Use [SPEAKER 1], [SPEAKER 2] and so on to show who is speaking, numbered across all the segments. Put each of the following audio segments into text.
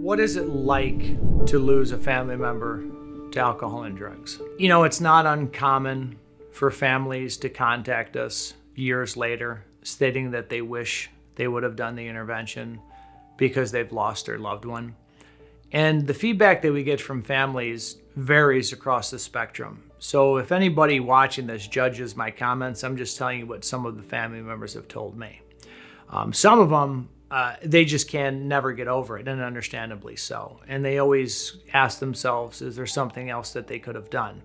[SPEAKER 1] What is it like to lose a family member to alcohol and drugs? You know, it's not uncommon for families to contact us years later stating that they wish they would have done the intervention because they've lost their loved one. And the feedback that we get from families varies across the spectrum. So if anybody watching this judges my comments, I'm just telling you what some of the family members have told me. Some of them, they just can never get over it, and understandably so. And they always ask themselves, is there something else that they could have done?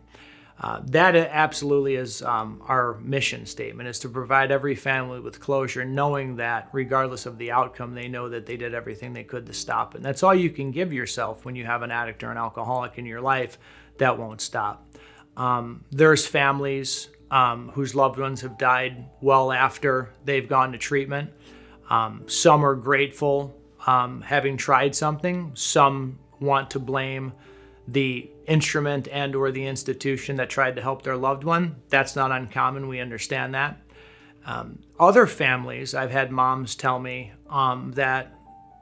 [SPEAKER 1] That absolutely is our mission statement, is to provide every family with closure, knowing that regardless of the outcome, they know that they did everything they could to stop it. And that's all you can give yourself when you have an addict or an alcoholic in your life that won't stop. There's families whose loved ones have died well after they've gone to treatment. Some are grateful having tried something. Some want to blame the instrument and or the institution that tried to help their loved one. That's not uncommon. We understand that. Other families, I've had moms tell me that,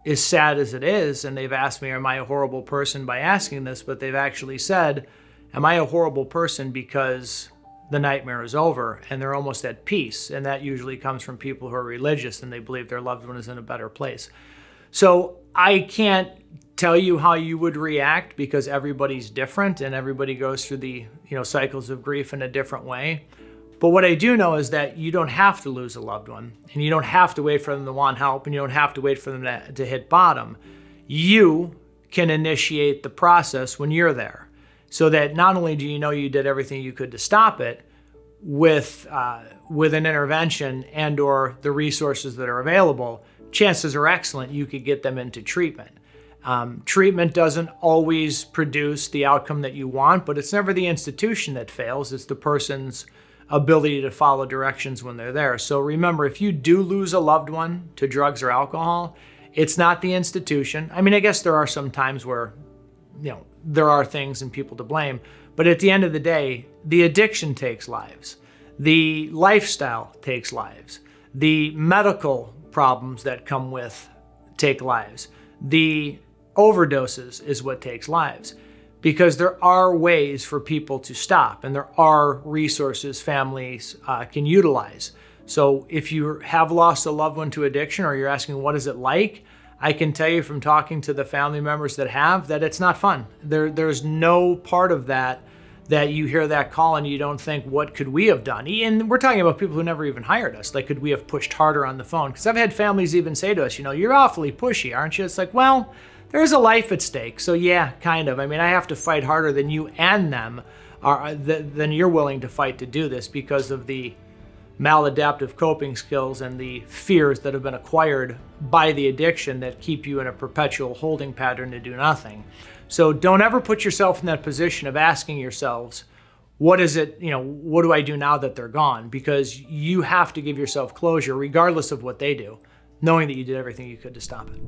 [SPEAKER 1] as sad as it is, and they've asked me, am I a horrible person by asking this? But they've actually said, am I a horrible person because the nightmare is over and they're almost at peace? And that usually comes from people who are religious and they believe their loved one is in a better place. So I can't tell you how you would react because everybody's different and everybody goes through the cycles of grief in a different way. But what I do know is that you don't have to lose a loved one, and you don't have to wait for them to want help, and you don't have to wait for them to hit bottom. You can initiate the process when you're there, so that not only do you know you did everything you could to stop it, with an intervention and or the resources that are available, chances are excellent you could get them into treatment. Treatment doesn't always produce the outcome that you want, but it's never the institution that fails. It's the person's ability to follow directions when they're there. So remember, if you do lose a loved one to drugs or alcohol, it's not the institution. I mean, I guess there are some times where, there are things and people to blame, but at the end of the day, the addiction takes lives. The lifestyle takes lives. The medical problems that come with take lives. The overdoses is what takes lives, because there are ways for people to stop and there are resources families can utilize. So if you have lost a loved one to addiction, or you're asking what is it like, I can tell you from talking to the family members that have, that it's not fun. There's no part of that you hear that call and you don't think, what could we have done? And we're talking about people who never even hired us. Like, could we have pushed harder on the phone? Because I've had families even say to us, you're awfully pushy, aren't you? It's like, well, there's a life at stake. So yeah, kind of. I mean, I have to fight harder than you and them than you're willing to fight to do this, because of the maladaptive coping skills and the fears that have been acquired by the addiction that keep you in a perpetual holding pattern to do nothing. So don't ever put yourself in that position of asking yourselves, what is it, what do I do now that they're gone? Because you have to give yourself closure regardless of what they do, knowing that you did everything you could to stop it.